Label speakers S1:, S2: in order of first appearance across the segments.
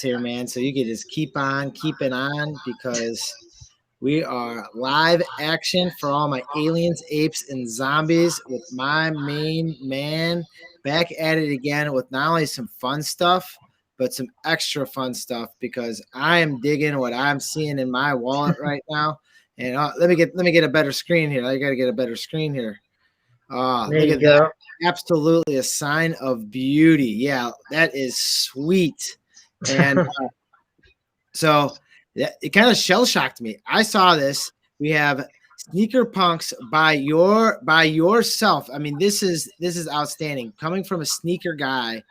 S1: here, man. So you can just keep on keeping on because we are live action for all my aliens, apes, and zombies with my main man back at it again with not only some fun stuff, but some extra fun stuff because I am digging what I'm seeing in my wallet right now. And let me get a better screen here. I got to get a better screen here.
S2: There
S1: Look
S2: you
S1: at
S2: go.
S1: that. Absolutely a sign of beauty. Yeah, that is sweet. And so it kind of shell shocked me. I saw this. We have SneakerPunkz by yourself. I mean, this is outstanding. Coming from a sneaker guy,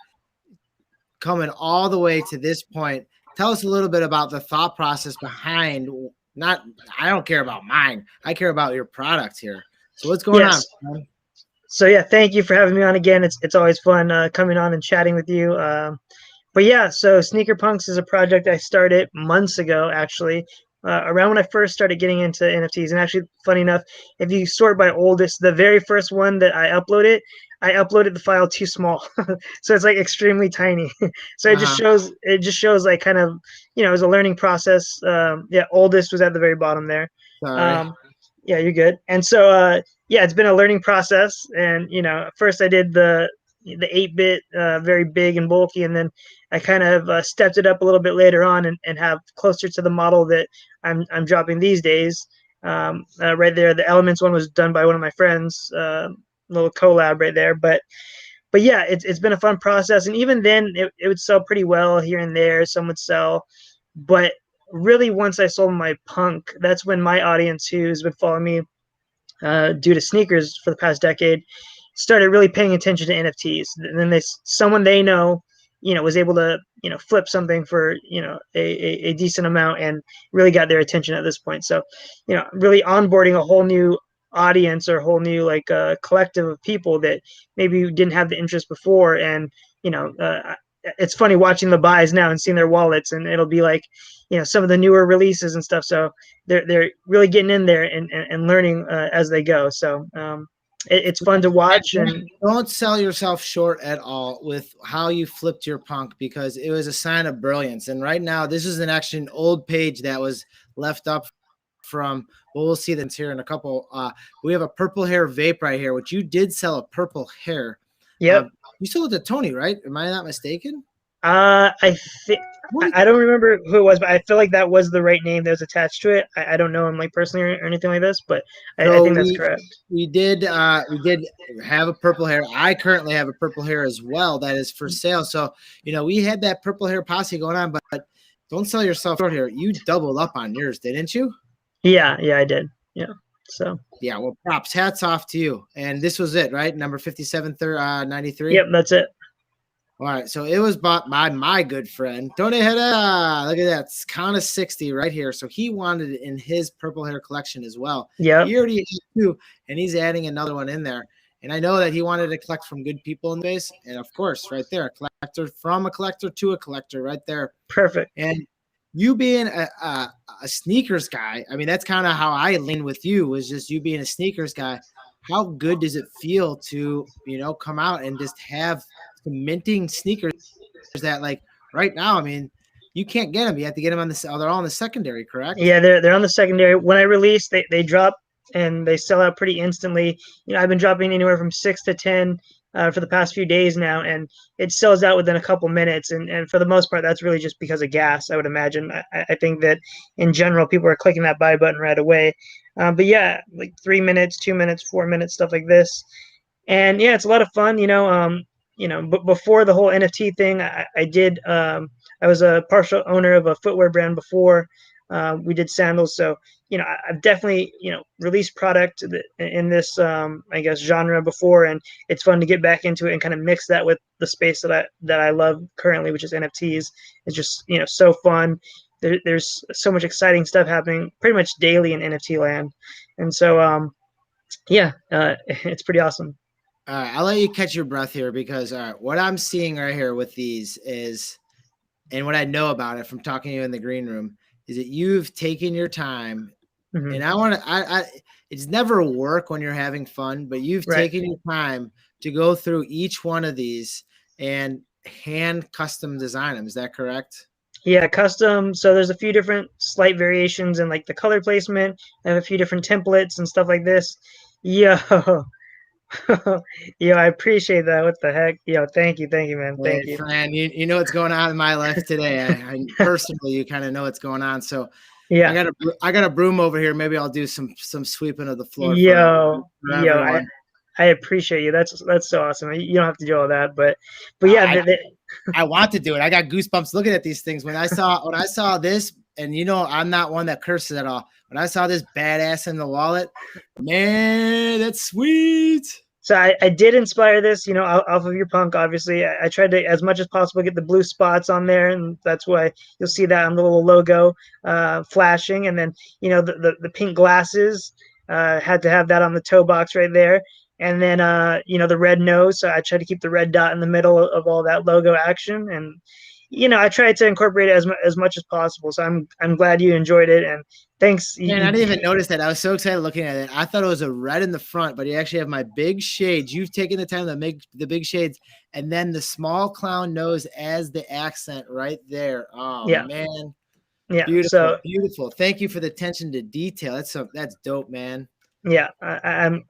S1: coming all the way to this point. Tell us a little bit about the thought process behind. Not, I don't care about mine. I care about your product here. So what's going on?
S2: So yeah, thank you for having me on again. It's always fun coming on and chatting with you. But yeah, so SneakerPunkz is a project I started months ago, actually, around when I first started getting into NFTs. And actually, funny enough, if you sort by oldest, the very first one that I uploaded the file too small, so it's like extremely tiny. So it just shows like kind of it was a learning process. Yeah, oldest was at the very bottom there.
S1: Sorry.
S2: Yeah, you're good. And so yeah, it's been a learning process. And first I did the 8-bit, very big and bulky, and then I kind of stepped it up a little bit later on and have closer to the model that I'm dropping these days. Right there, the Elements one was done by one of my friends, little collab right there. But yeah, it's been a fun process, and even then it would sell pretty well here and there. Some would sell, but really once I sold my punk, that's when my audience, who's been following me due to sneakers for the past decade, started really paying attention to NFTs. And then someone they know, was able to, flip something for, a decent amount and really got their attention at this point. So, really onboarding a whole new audience or a whole new collective of people that maybe didn't have the interest before. And, it's funny watching the buys now and seeing their wallets, and it'll be like, some of the newer releases and stuff. So they're really getting in there and learning as they go. So it's fun to watch. And
S1: don't sell yourself short at all with how you flipped your punk, because it was a sign of brilliance. And right now, this is actually an old page that was left up from, well, we'll see this here in a couple. We have a purple hair vape right here, which you did sell a purple hair.
S2: Yep.
S1: You sold it to Tony, right? Am I not mistaken?
S2: I don't remember who it was, but I feel like that was the right name that was attached to it. I don't know him like personally or anything like this, but I think that's correct.
S1: We did have a purple hair. I currently have a purple hair as well that is for sale. So we had that purple hair posse going on, but don't sell yourself short here. You doubled up on yours, didn't you?
S2: Yeah, I did. Yeah. So
S1: yeah, well, props, hats off to you. And this was it, right? Number 5793.
S2: Yep, that's it.
S1: All right, so it was bought by my good friend Tony Herrera. Look at that, it's count of 60 right here. So he wanted it in his purple hair collection as well.
S2: Yeah,
S1: he already had 2, and he's adding another one in there. And I know that he wanted to collect from good people in the base, and of course, right there, a collector from a collector to a collector, right there.
S2: Perfect.
S1: And you being a sneakers guy, I mean, that's kind of how I lean with you, was just you being a sneakers guy. How good does it feel to, come out and just have some minting sneakers that, like, right now, I mean, you can't get them. You have to get them on the, they're all in the secondary, correct?
S2: Yeah, they're on the secondary. When I release, they drop and they sell out pretty instantly. I've been dropping anywhere from 6 to 10 for the past few days now, and it sells out within a couple minutes. And for the most part, that's really just because of gas, I would imagine. I think that in general, people are clicking that buy button right away. But yeah, like 3 minutes, 2 minutes, 4 minutes, stuff like this. And yeah, it's a lot of fun. But before the whole NFT thing, I was a partial owner of a footwear brand before. We did sandals. So, I've definitely, released product in this, I guess, genre before, and it's fun to get back into it and kind of mix that with the space that I love currently, which is NFTs. It's just, so fun. There's so much exciting stuff happening pretty much daily in NFT land. And so, yeah, it's pretty awesome.
S1: All right, I'll let you catch your breath here because what I'm seeing right here with these is, and what I know about it from talking to you in the green room, is that you've taken your time. Mm-hmm. And I want to, it's never work when you're having fun, but you've taken your time to go through each one of these and hand custom design them. Is that correct?
S2: Yeah, custom. So there's a few different slight variations in like the color placement and a few different templates and stuff like this. Yo, yo, I appreciate that. What the heck? Yo, thank you, man.
S1: Hey,
S2: Thank you.
S1: Fran, you know what's going on in my life today. I personally, you kind of know what's going on. So
S2: Yeah,
S1: I got a broom over here. Maybe I'll do some sweeping of the floor for
S2: yo,
S1: everyone.
S2: I appreciate you. That's so awesome. You don't have to do all that, but yeah,
S1: I I want to do it. I got goosebumps looking at these things. When I saw this, and you know, I'm not one that curses at all. When I saw this badass in the wallet, man, that's sweet.
S2: so I did inspire this, off of your punk. Obviously, I tried to as much as possible get the blue spots on there, and that's why you'll see that on the little logo flashing. And then the pink glasses had to have that on the toe box right there. And then the red nose. So I tried to keep the red dot in the middle of all that logo action, and I tried to incorporate it as much as possible. So I'm glad you enjoyed it, and thanks.
S1: Man, I didn't even notice that. I was so excited looking at it. I thought it was a red in the front, but you actually have my big shades. You've taken the time to make the big shades, and then the small clown nose as the accent right there. Oh
S2: Yeah,
S1: man,
S2: yeah.
S1: beautiful,
S2: So
S1: beautiful. Thank you for the attention to detail. That's dope, man.
S2: yeah, I'm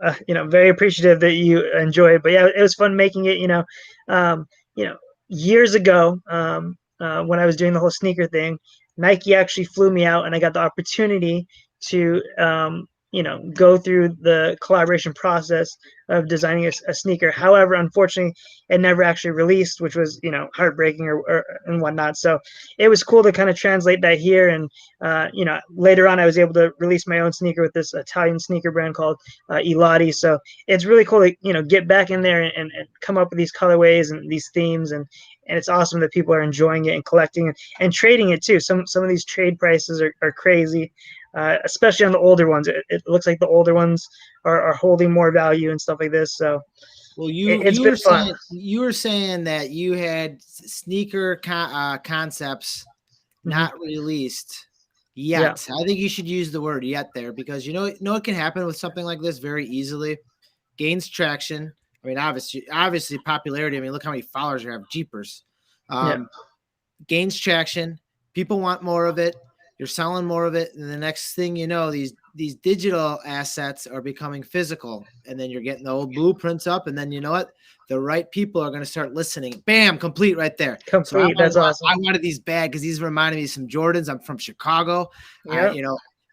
S2: very appreciative that you enjoy it. But yeah, it was fun making it. Um, years ago, when I was doing the whole sneaker thing, Nike actually flew me out, and I got the opportunity to go through the collaboration process of designing a sneaker. However, unfortunately, it never actually released, which was heartbreaking or and whatnot. So it was cool to kind of translate that here, and later on, I was able to release my own sneaker with this Italian sneaker brand called Elati. So it's really cool to get back in there and come up with these colorways and these themes, and it's awesome that people are enjoying it and collecting it and trading it too. Some of these trade prices are crazy, especially on the older ones. It looks like the older ones are holding more value and stuff like this. So
S1: Well,
S2: it's been fun.
S1: you were saying that you had concepts
S2: Mm-hmm.
S1: not released
S2: Yeah,
S1: yet. I think you should use the word yet there because know what can happen with something like this very easily. Gains traction. I mean, obviously popularity. I mean, look how many followers you have. Jeepers.
S2: yeah,
S1: Gains traction. People want more of it. You're selling more of it, and the next thing you know, these digital assets are becoming physical, and then you're getting the old blueprints up, and then you know what? The right people are going to start listening. Bam, complete right there. So
S2: complete. That's awesome.
S1: I wanted these bad because these reminded me of some Jordans. I'm from Chicago.
S2: Yeah,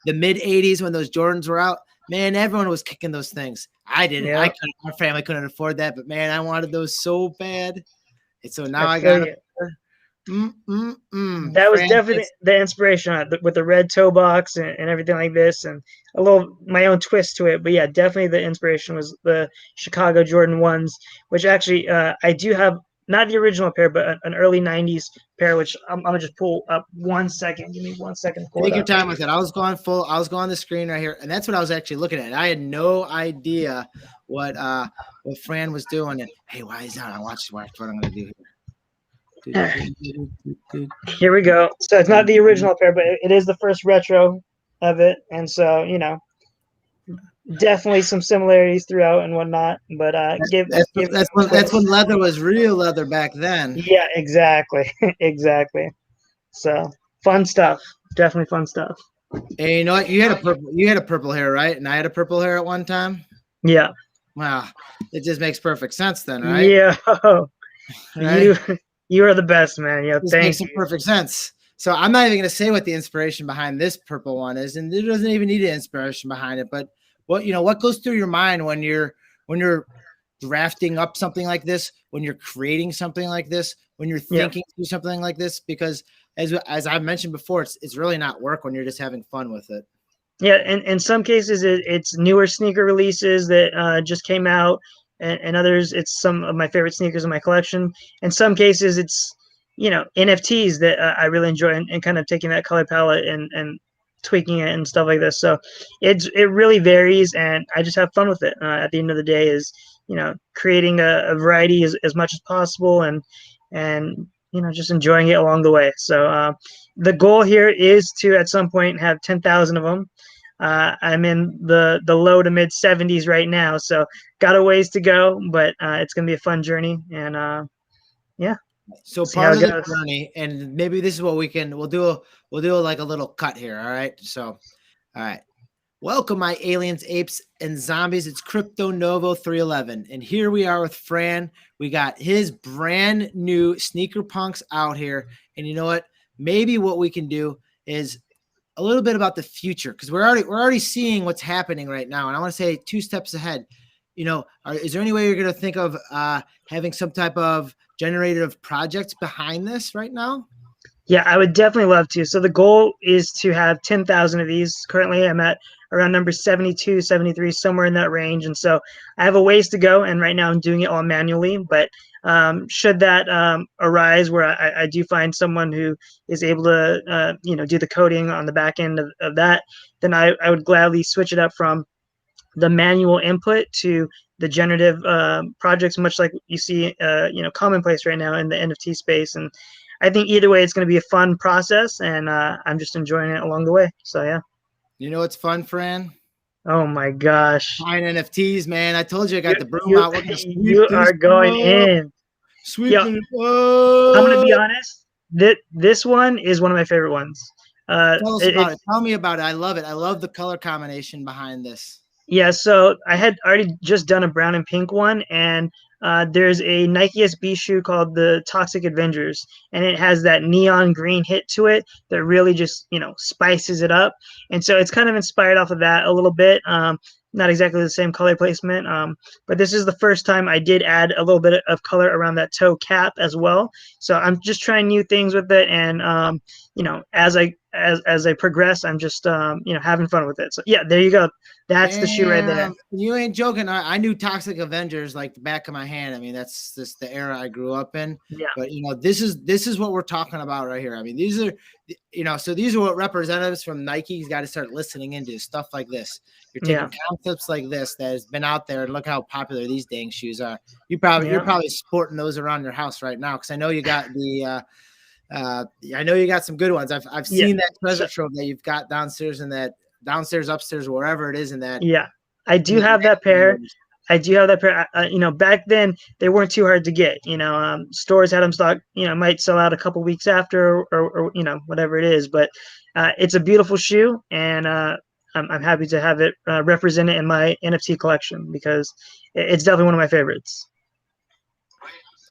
S1: The mid '80s when those Jordans were out, man, everyone was kicking those things. I didn't.
S2: yeah.
S1: My family couldn't afford that, but man, I wanted those so bad. And so now
S2: I
S1: I
S2: feel
S1: got
S2: you.
S1: them.
S2: That was
S1: Fran,
S2: definitely the inspiration with the red toe box and everything like this, and a little my own twist to it. But yeah, definitely the inspiration was the Chicago Jordan ones, which actually I do have not the original pair, but an early '90s pair, which I'm gonna just pull up 1 second. Give me 1 second to pull it
S1: take your
S2: up.
S1: time with it. I was going on the screen right here, and that's what I was actually looking at. I had no idea what Fran was doing. And hey, why is that? I watched what I'm gonna do here.
S2: Here we go. So it's not the original pair, but it is the first retro of it, and so definitely some similarities throughout and whatnot. But
S1: That's when leather was real leather back then.
S2: yeah, exactly, exactly. So fun stuff. Definitely fun stuff.
S1: And you know what? You had a purple hair, right? And I had a purple hair at one time.
S2: Yeah.
S1: Wow, it just makes perfect sense then, right?
S2: Yeah.
S1: Right?
S2: You are the best, man. Yeah.
S1: This makes
S2: Thank
S1: some
S2: you.
S1: perfect sense. So I'm not even going to say what the inspiration behind this purple one is, and it doesn't even need an inspiration behind it. But what goes through your mind when you're drafting up something like this, when you're creating something like this, when you're thinking through something like this? Because as I've mentioned before, it's really not work when you're just having fun with it.
S2: Yeah, and in some cases it's newer sneaker releases that just came out, and others it's some of my favorite sneakers in my collection. In some cases it's NFTs that I really enjoy, and kind of taking that color palette and tweaking it and stuff like this. So it really varies, and I just have fun with it. At the end of the day, is creating a variety as much as possible, and just enjoying it along the way. So the goal here is to at some point have 10,000 of them. I'm in the low to mid 70s right now, so got a ways to go, but it's gonna be a fun journey. And yeah.
S1: So
S2: See how
S1: part
S2: it
S1: of the
S2: goes.
S1: journey, and maybe this is what we'll do like a little cut here. All right. So, all right. Welcome, my aliens, apes, and zombies. It's CryptoNovo 311. And here we are with Fran. We got his brand new SneakerPunkz out here. And you know what? Maybe what we can do is a little bit about the future, because we're already seeing what's happening right now. And I want to say 2 steps ahead. You know, is there any way you're going to think of having some type of generative projects behind this right now?
S2: Yeah, I would definitely love to. So the goal is to have 10,000 of these. Currently, I'm at around number 72, 73, somewhere in that range. And so I have a ways to go. And right now I'm doing it all manually. But should that arise where I do find someone who is able to, do the coding on the back end of that, then I would gladly switch it up from the manual input to the generative projects, much like you see, commonplace right now in the NFT space. And I think either way, it's going to be a fun process, and I'm just enjoying it along the way. So yeah.
S1: You know what's fun, Fran?
S2: Oh my gosh.
S1: Buying NFTs, man. I told you I got the broom
S2: You
S1: out. We're gonna sweep
S2: you
S1: this
S2: are going
S1: up.
S2: in. Yo,
S1: Sweeping it
S2: I'm gonna be
S1: up.
S2: honest. This one is one of my favorite ones.
S1: Tell us about it. Tell me about it. I love it. I love the color combination behind this.
S2: Yeah, so I had already just done a brown and pink one, and there's a Nike SB shoe called the Toxic Avengers, and it has that neon green hit to it that really just spices it up, and so it's kind of inspired off of that a little bit. Not exactly the same color placement, but this is the first time I did add a little bit of color around that toe cap as well. So I'm just trying new things with it, and as I progress, I'm just having fun with it. So yeah, there you go. That's the shoe right there.
S1: You ain't joking. I knew Toxic Avengers like the back of my hand. I mean, that's just the era I grew up in.
S2: Yeah.
S1: But this is what we're talking about right here. I mean, these are so these are what representatives from Nike's got to start listening into, stuff like this. You're taking concepts like this that has been out there, and look how popular these dang shoes are. You're probably sporting those around your house right now, because I know you got the I know you got some good ones. I've seen that treasure trove that you've got downstairs, in that downstairs, upstairs, wherever it is in that.
S2: Yeah, I do have that pair. Back then they weren't too hard to get. Stores had them stock. Might sell out a couple weeks after, or whatever it is. But it's a beautiful shoe, and I'm happy to have it represented in my NFT collection, because it's definitely one of my favorites.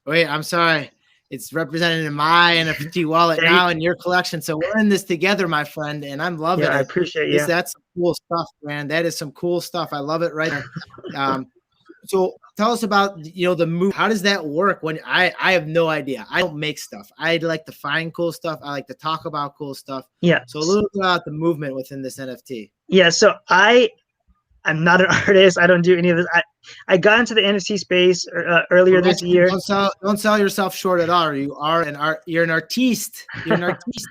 S1: Wait, I'm sorry. It's represented in my NFT wallet now in your collection. So we're in this together, my friend, and I'm loving it.
S2: I appreciate you.
S1: That's some cool stuff, man. That is some cool stuff. I love it right there. So tell us about the move. How does that work? When I have no idea. I don't make stuff. I like to find cool stuff. I like to talk about cool stuff.
S2: Yeah.
S1: So a little bit about the movement within this NFT.
S2: Yeah. So I'm not an artist. I don't do any of this. I got into the NFT space earlier this year.
S1: Don't sell yourself short at all. You're an artiste. You're an artiste.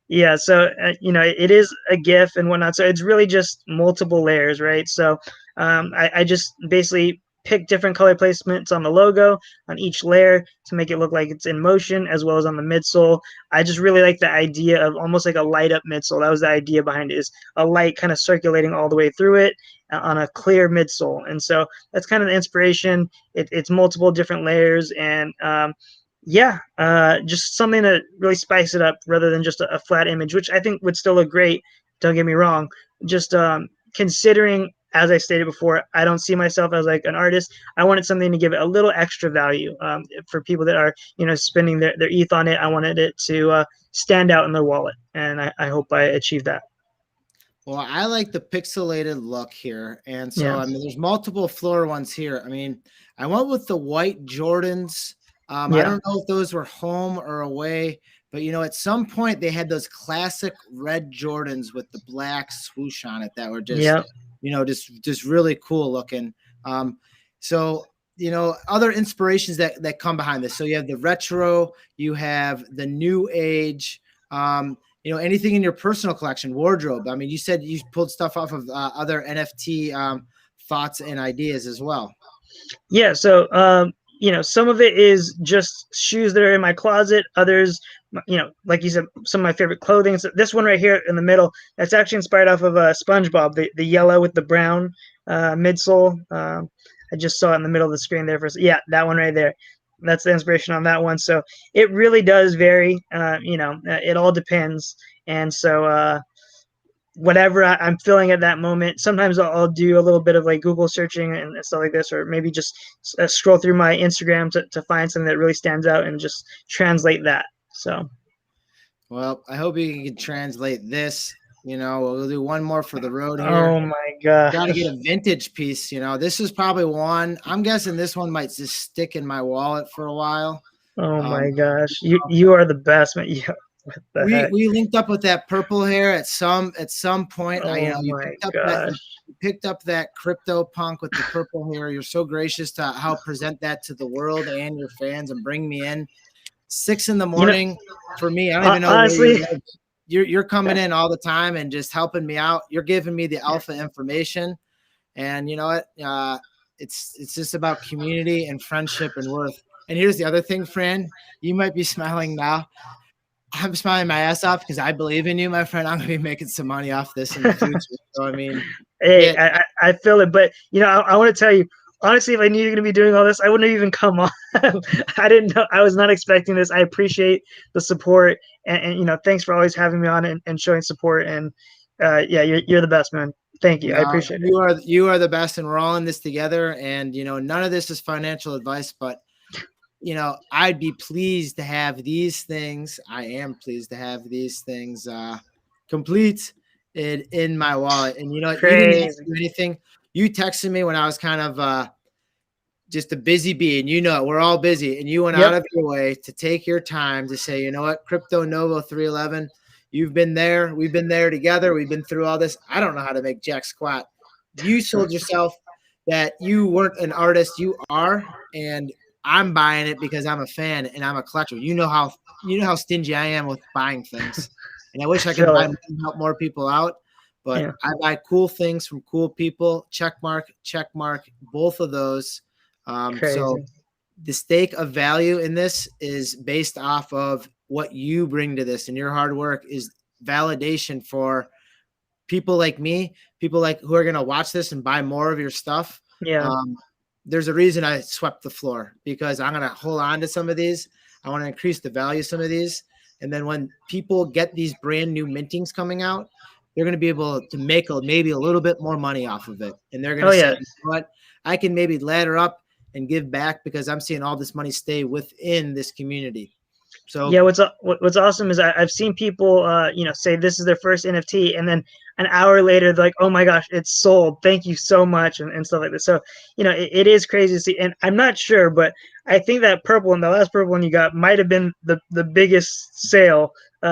S2: Yeah. So it is a GIF and whatnot. So it's really just multiple layers, right? So I just basically pick different color placements on the logo on each layer to make it look like it's in motion, as well as on the midsole. I just really like the idea of almost like a light up midsole. That was the idea behind it, is a light kind of circulating all the way through it on a clear midsole. And so that's kind of the inspiration. It's multiple different layers, and just something to really spice it up rather than just a flat image, which I think would still look great. Don't get me wrong. Just considering, as I stated before, I don't see myself as like an artist. I wanted something to give it a little extra value for people that are, spending their ETH on it. I wanted it to stand out in their wallet, and I hope I achieve that.
S1: Well, I like the pixelated look here. And so, I mean, there's multiple floor ones here. I mean, I went with the white Jordans. I don't know if those were home or away, but, at some point they had those classic red Jordans with the black swoosh on it that were just, just really cool looking. So, other inspirations that come behind this. So you have the retro, you have the new age, anything in your personal collection, wardrobe. I mean, you said you pulled stuff off of other NFT thoughts and ideas as well.
S2: Yeah. So, some of it is just shoes that are in my closet. Others, like you said, some of my favorite clothing. So this one right here in the middle, that's actually inspired off of SpongeBob, the yellow with the brown midsole. I just saw it in the middle of the screen there. Yeah, that one right there. that's the inspiration on that one. So it really does vary. It all depends. And so whatever I'm feeling at that moment, sometimes I'll do a little bit of like Google searching and stuff like this, or maybe just scroll through my Instagram to find something that really stands out and just translate that. So.
S1: Well, I hope you can translate this. We'll do one more for the road here.
S2: Oh my gosh.
S1: Got to get a vintage piece. This is probably one. I'm guessing this one might just stick in my wallet for a while.
S2: Oh my gosh. You are the best, man. Yeah. What the heck?
S1: We linked up with that purple hair at some point.
S2: Oh
S1: You
S2: my
S1: you picked up that CryptoPunk with the purple hair. You're so gracious to help present that to the world and your fans and bring me in. 6 a.m. for me. I don't even know.
S2: Honestly,
S1: you're coming in all the time and just helping me out. You're giving me the alpha information, and you know what? It's just about community and friendship and worth. And here's the other thing, Fran. You might be smiling now. I'm smiling my ass off because I believe in you, my friend. I'm gonna be making some money off this in the future. So I mean,
S2: hey, I feel it, but I want to tell you. Honestly, if I knew you were going to be doing all this, I wouldn't have even come on. I didn't know. I was not expecting this. I appreciate the support, and thanks for always having me on and showing support. And yeah, you're the best, man. Thank you. I appreciate it.
S1: You are the best, and we're all in this together. And none of this is financial advice, but I'd be pleased to have these things. I am pleased to have these things complete in my wallet. And you didn't ask me anything. You texted me when I was kind of just a busy bee, and we're all busy, and you went out of your way to take your time to say, you know what, CryptoNovo 311, you've been there, we've been there together, we've been through all this. I don't know how to make jack squat. You sold yourself that you weren't an artist, you are, and I'm buying it because I'm a fan and I'm a collector. You know how stingy I am with buying things, and I wish I could help more people out. But I buy cool things from cool people. Check mark, both of those. So the stake of value in this is based off of what you bring to this, and your hard work is validation for people like me, people like who are going to watch this and buy more of your stuff.
S2: Yeah.
S1: There's a reason I swept the floor, because I'm going to hold on to some of these. I want to increase the value of some of these. And then when people get these brand new mintings coming out, they're going to be able to make maybe a little bit more money off of it. And they're going to say, you know what, I can maybe ladder up and give back because I'm seeing all this money stay within this community. So
S2: yeah, what's awesome is I've seen people, say this is their first NFT, and then an hour later they're like, "Oh my gosh, it's sold! Thank you so much," and stuff like this. So it is crazy to see, and I'm not sure, but I think that purple one, the last purple one you got, might have been the biggest sale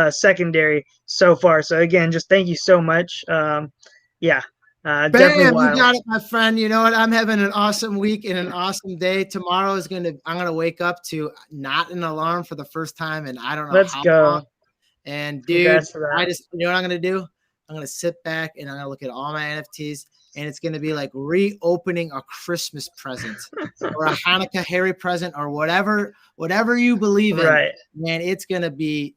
S2: secondary so far. So again, just thank you so much. Yeah.
S1: Bam, you got it, my friend. You know what? I'm having an awesome week and an awesome day. Tomorrow I'm gonna wake up to not an alarm for the first time, and I don't know.
S2: Let's go.
S1: Long. And dude, I just what I'm gonna do? I'm gonna sit back and I'm gonna look at all my NFTs, and it's gonna be like reopening a Christmas present or a Hanukkah Harry present or whatever you believe in.
S2: Right.
S1: Man, it's gonna be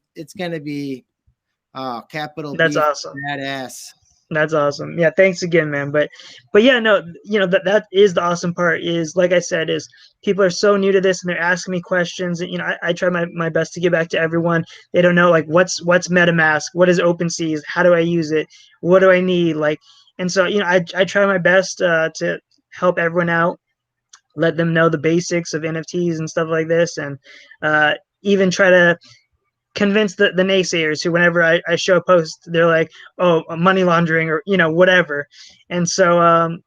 S1: capital
S2: That's
S1: B,
S2: awesome.
S1: badass.
S2: That's awesome. Yeah, thanks again, man. But yeah, no, that is the awesome part is, like I said, is people are so new to this and they're asking me questions. And, I try my best to get back to everyone. They don't know, like, what's MetaMask? What is OpenSea? How do I use it? What do I need? And so, I try my best to help everyone out, let them know the basics of NFTs and stuff like this. And even try to convince the naysayers who, whenever I show a post, they're like, oh, money laundering or whatever. And so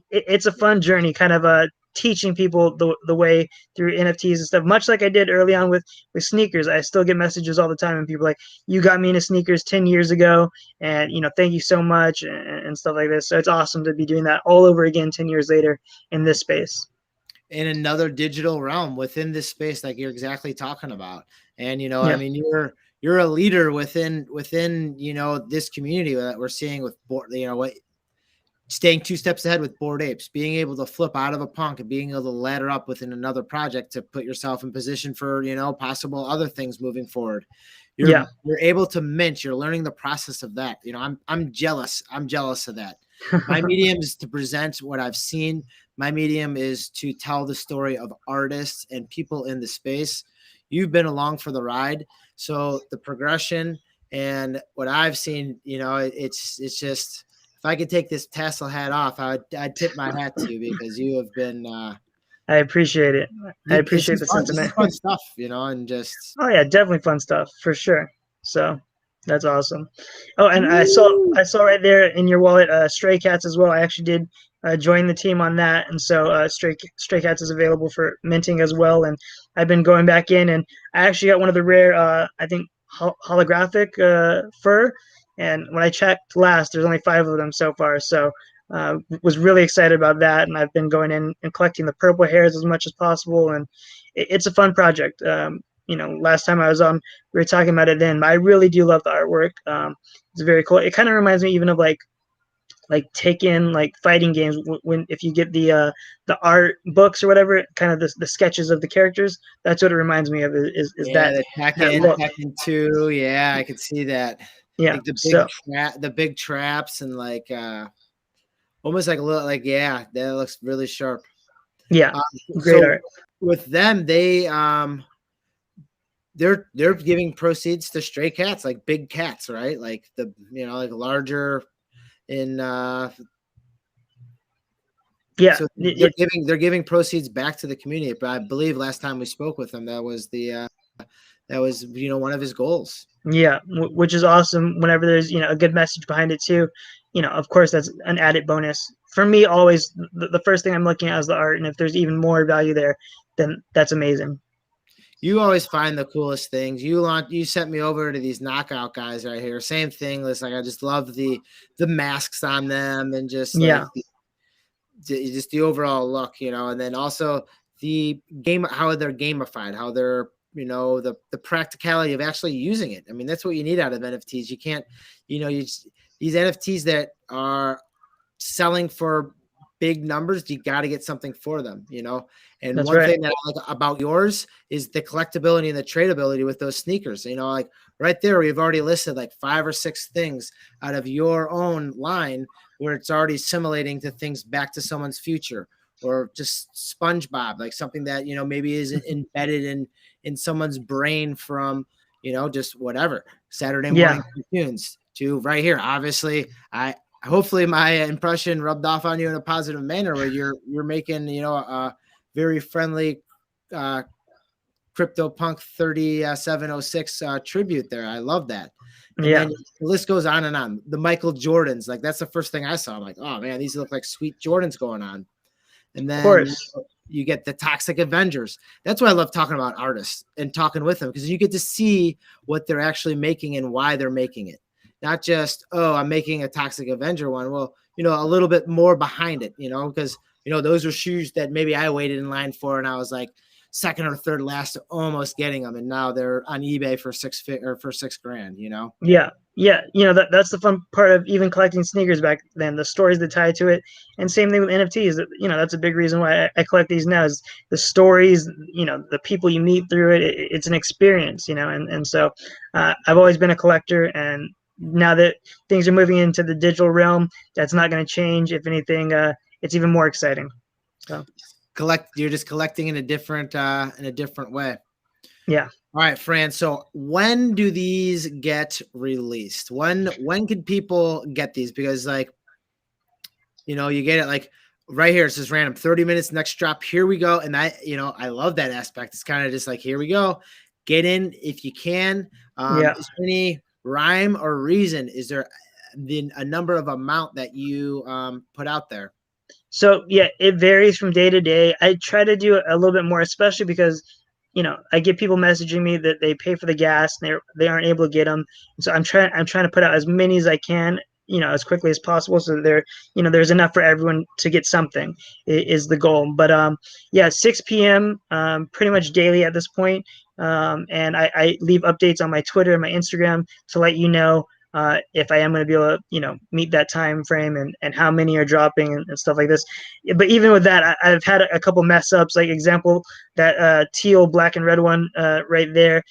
S2: it's a fun journey, kind of teaching people the way through NFTs and stuff, much like I did early on with sneakers. I still get messages all the time and people are like, you got me into sneakers 10 years ago, and thank you so much, and stuff like this. So it's awesome to be doing that all over again 10 years later in this space,
S1: in another digital realm within this space, like you're exactly talking about. And, I mean, you're a leader within, this community that we're seeing with, staying 2 steps ahead with Bored Apes, being able to flip out of a punk and being able to ladder up within another project to put yourself in position for, possible other things moving forward. You're able to mint, you're learning the process of that. I'm jealous. I'm jealous of that. My medium is to present what I've seen, My medium is to tell the story of artists and people in the space. You've been along for the ride. So the progression and what I've seen, it's just, if I could take this tassel hat off, I'd tip my hat to you, because you have been,
S2: I appreciate it. I
S1: this
S2: appreciate
S1: is
S2: the
S1: fun. This is
S2: sentiment.
S1: fun stuff, and just.
S2: Oh yeah, definitely fun stuff for sure. So that's awesome. Oh, and I
S1: Woo!
S2: saw right there in your wallet, Stray Cats as well. I actually did join the team on that, and so Stray Cats is available for minting as well. And I've been going back in, and I actually got one of the rare, I think, holographic fur. And when I checked last, there's only 5 of them so far. So was really excited about that, and I've been going in and collecting the purple hairs as much as possible, and it's a fun project. Last time I was on, we were talking about it then. But I really do love the artwork. It's very cool. It kind of reminds me even of like Taken, like fighting games, when if you get the art books or whatever, kind of the sketches of the characters. That's what it reminds me of. Is
S1: Yeah,
S2: that
S1: the
S2: that
S1: Tekken,
S2: look?
S1: Tekken 2. Yeah, I could see that.
S2: Yeah.
S1: Like
S2: So
S1: the big traps, and like almost like a little, like, yeah, that looks really sharp.
S2: yeah,
S1: Um,
S2: great
S1: so
S2: art.
S1: with them, they're giving proceeds to stray cats, like big cats, right? Like like larger in
S2: Yeah,
S1: so they're giving proceeds back to the community. But I believe last time we spoke with him, that was one of his goals.
S2: yeah, which is awesome. Whenever there's a good message behind it too, of course that's an added bonus for me. Always the first thing I'm looking at is the art, and if there's even more value there, then that's amazing.
S1: You always find the coolest things. You sent me over to these knockout guys right here. Same thing. It's like, I just love the masks on them, and just
S2: Yeah,
S1: like just the overall look, and then also the game, how they're gamified, how they're, the practicality of actually using it. I mean, that's what you need out of NFTs. You can't, these NFTs that are selling for big numbers, you got to get something for them, And
S2: that's
S1: one
S2: right.
S1: thing that I like about yours is the collectability and the tradability with those sneakers. Like right there, we've already listed like 5 or 6 things out of your own line where it's already simulating to things back to someone's future, or just SpongeBob, like something that, maybe is embedded in someone's brain from, just whatever, Saturday
S2: Yeah,
S1: morning cartoons to right here. Obviously, hopefully my impression rubbed off on you in a positive manner, where you're making, a very friendly CryptoPunk 3706 tribute there. I love that. And
S2: yeah,
S1: then the list goes on and on. The Michael Jordans, like that's the first thing I saw. I'm like, oh man, these look like sweet Jordans going on. And
S2: of
S1: then
S2: course.
S1: you get the Toxic Avengers. That's why I love talking about artists and talking with them, because you get to see what they're actually making and why they're making it. Not just, oh, I'm making a Toxic Avenger one. Well, a little bit more behind it, because, those are shoes that maybe I waited in line for, and I was like second or third last to almost getting them. And now they're on eBay for $6,000,
S2: Yeah, yeah. That's the fun part of even collecting sneakers back then. The stories that tie to it, and same thing with NFTs. That's a big reason why I collect these now. Is the stories. The people you meet through it. It's an experience. And so I've always been a collector, and now that things are moving into the digital realm, that's not going to change. If anything, it's even more exciting. So
S1: You're just collecting in a different way.
S2: yeah.
S1: All right, Fran. So when do these get released? When can people get these? Because you get it like right here. It says random 30 minutes, next drop. Here we go. And I love that aspect. It's kind of just like, here we go. Get in if you can.
S2: Yeah.
S1: Is there any rhyme or reason? Is there a number of amount that you put out there?
S2: So yeah, it varies from day to day. I try to do a little bit more, especially because I get people messaging me that they pay for the gas and they aren't able to get them. So I'm trying to put out as many as I can, as quickly as possible, so there's enough for everyone to get something is the goal. But yeah, 6 p.m. Pretty much daily at this point. And I leave updates on my Twitter and my Instagram to let you know if I am going to be able to, meet that time frame and how many are dropping and stuff like this. But even with that, I've had a couple mess ups. Like example, that teal, black, and red one right there.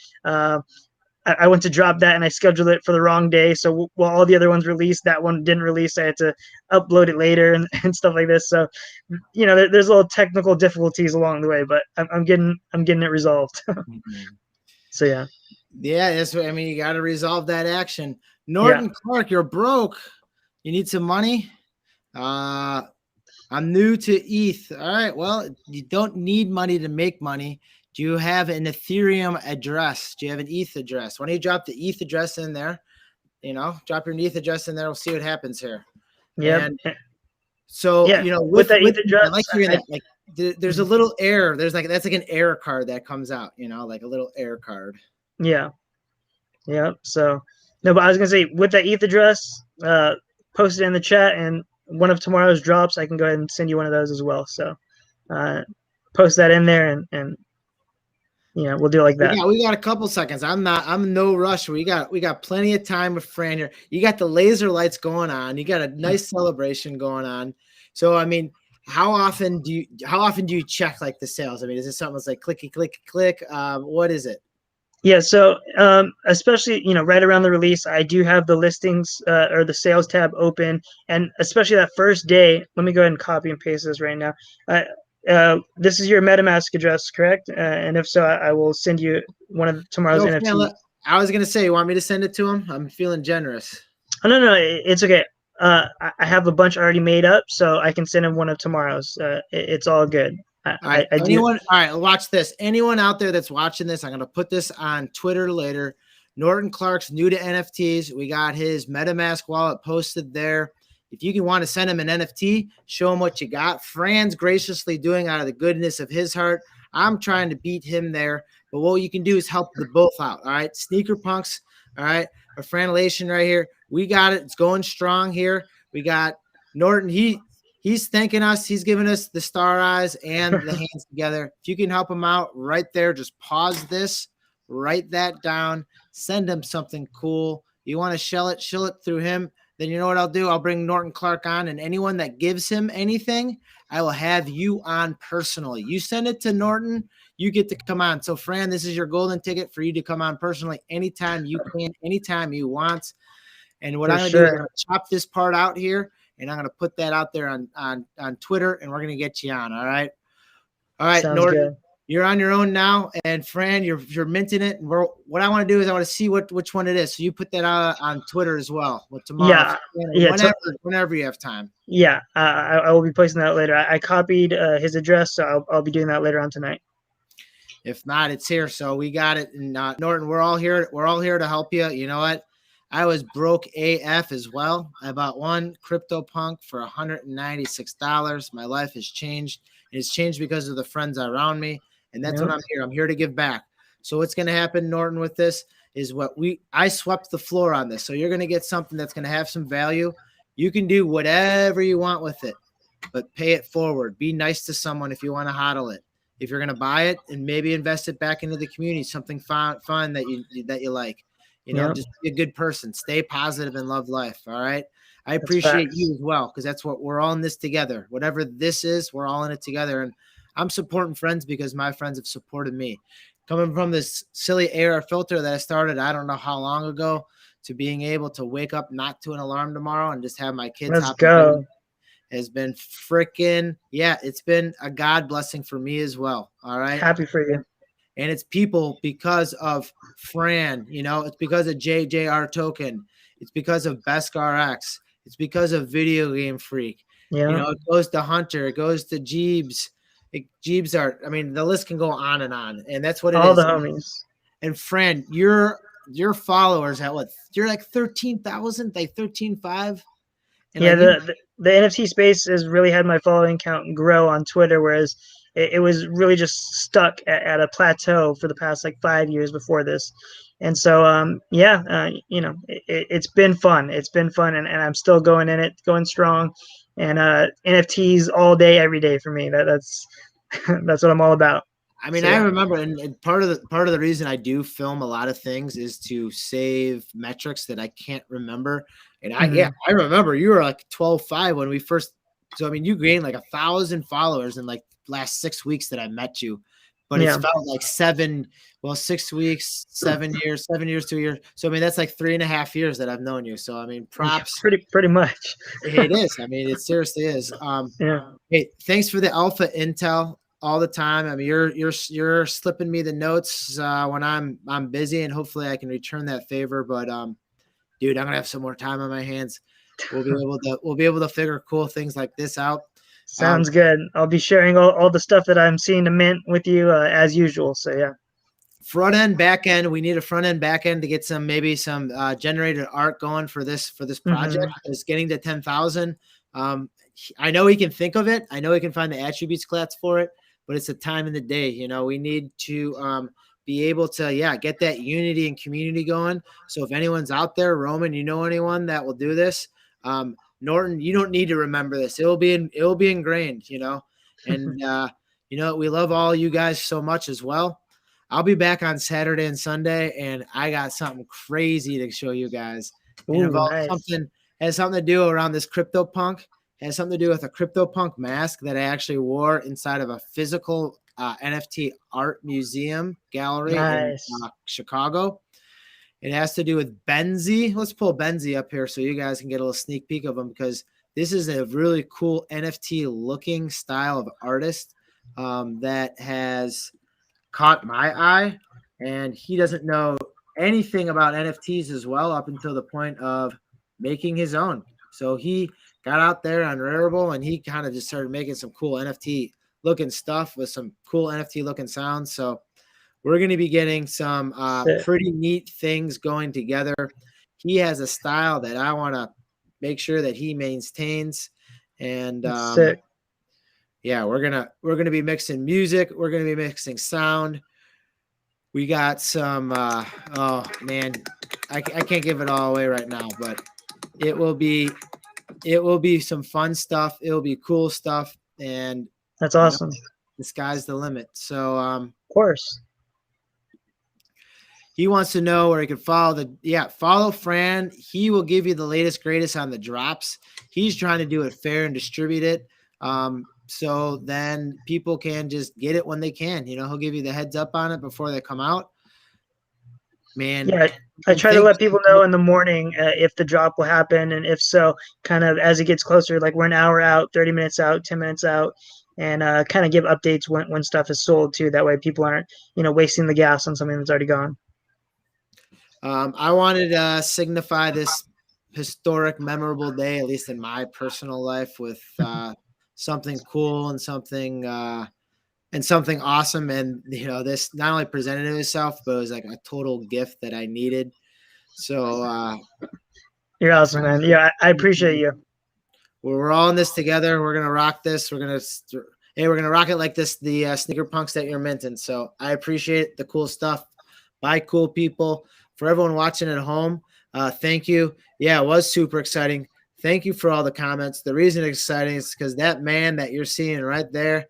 S2: I went to drop that and I scheduled it for the wrong day. So while all the other ones released, that one didn't release. I had to upload it later and stuff like this. So, you know, there's little technical difficulties along the way, but I'm getting it resolved. So yeah.
S1: Yeah, that's what I mean. You got to resolve that action. Norton
S2: Yeah.
S1: Clark, you're broke. You need some money. I'm new to ETH. All right. Well, you don't need money to make money. Do you have an Ethereum address? Do you have an ETH address? Why don't you drop the ETH address in there? You know, drop your ETH address in there. We'll see what happens here.
S2: Yeah.
S1: And so,
S2: Yeah.
S1: you know,
S2: With that ETH
S1: I
S2: address,
S1: like hearing that. Like, there's a little error. That's like an error card that comes out. You know, like a little error card.
S2: yeah. Yeah. So no, but I was gonna say with that ETH address, post it in the chat, and one of tomorrow's drops, I can go ahead and send you one of those as well. So post that in there, and you know, we'll do it like that.
S1: We got a couple seconds. I'm no rush. We got plenty of time with Fran here. You got the laser lights going on. You got a nice celebration going on. So I mean, how often do you check like the sales? I mean, is it something that's like clicky click click? What is it?
S2: Yeah, so especially, you know, right around the release, I do have the listings or the sales tab open, and especially that first day. Let me go ahead and copy and paste this right now. This is your MetaMask address, correct? And if so, I will send you one of tomorrow's NFTs.
S1: I was gonna say, you want me to send it to him? I'm feeling generous.
S2: Oh no, it's okay. I have a bunch already made up, so I can send him one of tomorrow's. It's all good.
S1: All right. All right, watch this. Anyone out there that's watching this, I'm going to put this on Twitter later. Norton Clark's new to NFTs. We got his MetaMask wallet posted there. If you want to send him an NFT, show him what you got. Fran's graciously doing out of the goodness of his heart. I'm trying to beat him there. But what you can do is help the both out. All right. CneakerPunkz. All right. Our franalation right here. We got it. It's going strong here. We got Norton. He's thanking us. He's giving us the star eyes and the hands together. If you can help him out right there, just pause this, write that down, send him something cool. You want to shill it through him. Then you know what I'll do? I'll bring Norton Clark on, and anyone that gives him anything, I will have you on personally. You send it to Norton, you get to come on. So, Fran, this is your golden ticket for you to come on personally anytime you can, anytime you want. And what I'm going to do is I'm going to chop this part out here, and I'm going to put that out there on Twitter, and we're going to get you on. All right. All right,
S2: Sounds
S1: Norton,
S2: good.
S1: You're on your own now. And Fran, you're minting it. And what I want to do is I want to see which one it is. So you put that out on Twitter as well. Tomorrow.
S2: Yeah.
S1: Whenever you have time.
S2: Yeah. I will be posting that later. I copied his address, so I'll be doing that later on tonight.
S1: If not, it's here. So we got it. And Norton, we're all here. We're all here to help you. You know what? I was broke AF as well. I bought one CryptoPunk for $196. My life has changed. It's changed because of the friends around me. And that's what I'm here. I'm here to give back. So what's going to happen, Norton, with this is I swept the floor on this. So you're going to get something that's going to have some value. You can do whatever you want with it, but pay it forward. Be nice to someone if you want to hodl it. If you're going to buy it and maybe invest it back into the community, something fun that you like. You know, just be a good person. Stay positive and love life. All right. I appreciate you as well, because that's what we're all in this together. Whatever this is, we're all in it together. And I'm supporting friends because my friends have supported me. Coming from this silly AR filter that I started, I don't know how long ago, to being able to wake up not to an alarm tomorrow and just have my kids
S2: Let's go.
S1: Has been freaking, it's been a God blessing for me as well. All right.
S2: Happy for you.
S1: And it's people because of Fran, you know, it's because of JJR Token. It's because of BeskRX. It's because of Video Game Freak.
S2: Yeah.
S1: You know, it goes to Hunter. It goes to Jeebs. The list can go on. And that's what it is.
S2: All the homies.
S1: And Fran, your followers at what? You're like 13,000, like 13.5.
S2: Yeah, the NFT space has really had my following count grow on Twitter, whereas it was really just stuck at a plateau for the past like 5 years before this. And so, you know, it's been fun. It's been fun, and I'm still going in it, going strong. And NFTs all day, every day for me. That's what I'm all about.
S1: I mean, I remember, and part of the reason I do film a lot of things is to save metrics that I can't remember. And I remember you were like 12.5 when we first. So I mean, you gained like 1,000 followers in like last 6 weeks that I met you. but it's felt like 6 weeks, 7 years, 7 years, 2 years. So I mean, that's like 3.5 years that I've known you. So I mean, props.
S2: Pretty much.
S1: It is. I mean, it seriously is. Hey, thanks for the alpha intel all the time. I mean, you're slipping me the notes when I'm busy, and hopefully I can return that favor. But dude, I'm gonna have some more time on my hands. We'll be able to figure cool things like this out.
S2: Sounds good. I'll be sharing all the stuff that I'm seeing to mint with you as usual. So yeah.
S1: Front end, back end. We need a front end, back end to get some generated art going for this project. It's getting to 10,000. I know he can think of it. I know he can find the attributes class for it, but it's a time in the day. You know, we need to be able to get that unity and community going. So if anyone's out there, Roman, you know anyone that will do this? Norton, you don't need to remember this. It will be ingrained, you know. And you know, we love all you guys so much as well. I'll be back on Saturday and Sunday, and I got something crazy to show you guys.
S2: Ooh,
S1: nice. Has something to do around this CryptoPunk. Has something to do with a CryptoPunk mask that I actually wore inside of a physical NFT art museum gallery in Chicago. It has to do with Benzie. Let's pull Benzie up here so you guys can get a little sneak peek of him, because this is a really cool NFT looking style of artist that has caught my eye, and he doesn't know anything about NFTs as well up until the point of making his own. So he got out there on Rarible and he kind of just started making some cool NFT looking stuff with some cool NFT looking sounds. So we're going to be getting some pretty neat things going together. He has a style that I want to make sure that he maintains, and yeah, we're gonna be mixing music. We're gonna be mixing sound. We got some. Oh man, I can't give it all away right now, but it will be some fun stuff. It will be cool stuff, and
S2: that's awesome.
S1: You know, the sky's the limit. So
S2: of course.
S1: He wants to know where he can follow Fran. He will give you the latest, greatest on the drops. He's trying to do it fair and distribute it. So then people can just get it when they can. You know, he'll give you the heads up on it before they come out. Man.
S2: Yeah, I try to let people know in the morning if the drop will happen, and if so, kind of as it gets closer, like we're an hour out, 30 minutes out, 10 minutes out, and kind of give updates when stuff is sold too. That way people aren't, you know, wasting the gas on something that's already gone.
S1: I wanted to signify this historic, memorable day, at least in my personal life, with something cool and something awesome. And you know, this not only presented itself, but it was like a total gift that I needed. So
S2: you're awesome, man. Yeah, I appreciate you.
S1: We're all in this together. We're gonna rock this. We're gonna rock it like this. The SneakerPunkz that you're minting. So I appreciate the cool stuff. Bye, cool people. For everyone watching at home, thank you. Yeah, it was super exciting. Thank you for all the comments. The reason it's exciting is because that man that you're seeing right there,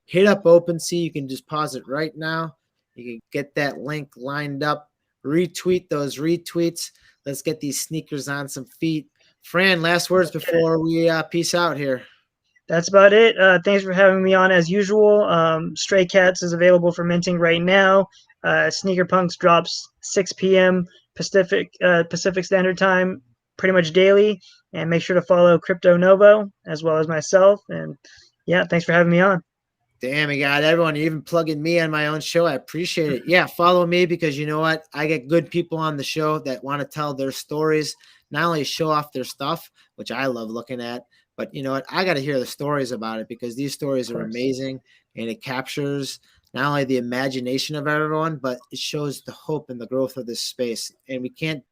S1: hit up OpenSea. You can just pause it right now. You can get that link lined up. Retweet those retweets. Let's get these sneakers on some feet. Fran, last words before we peace out here.
S2: That's about it. Thanks for having me on as usual. Stray Cats is available for minting right now. SneakerPunkz drops 6 p.m. Pacific Standard Time pretty much daily. And make sure to follow CryptoNovo as well as myself. And yeah, thanks for having me on.
S1: Damn, you got everyone. You're even plugging me on my own show. I appreciate it. Yeah, follow me, because you know what? I get good people on the show that want to tell their stories, not only show off their stuff, which I love looking at, but you know what? I got to hear the stories about it, because these stories are amazing, and it captures not only the imagination of everyone, but it shows the hope and the growth of this space. And we can't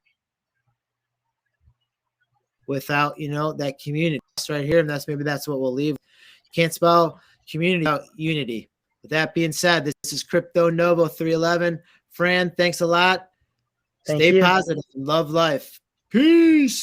S1: without, you know, that community right here. And that's what we'll leave. You can't spell community without unity. With that being said, this is CryptoNovo 311. Fran, thanks a lot. Stay positive and love life. Peace.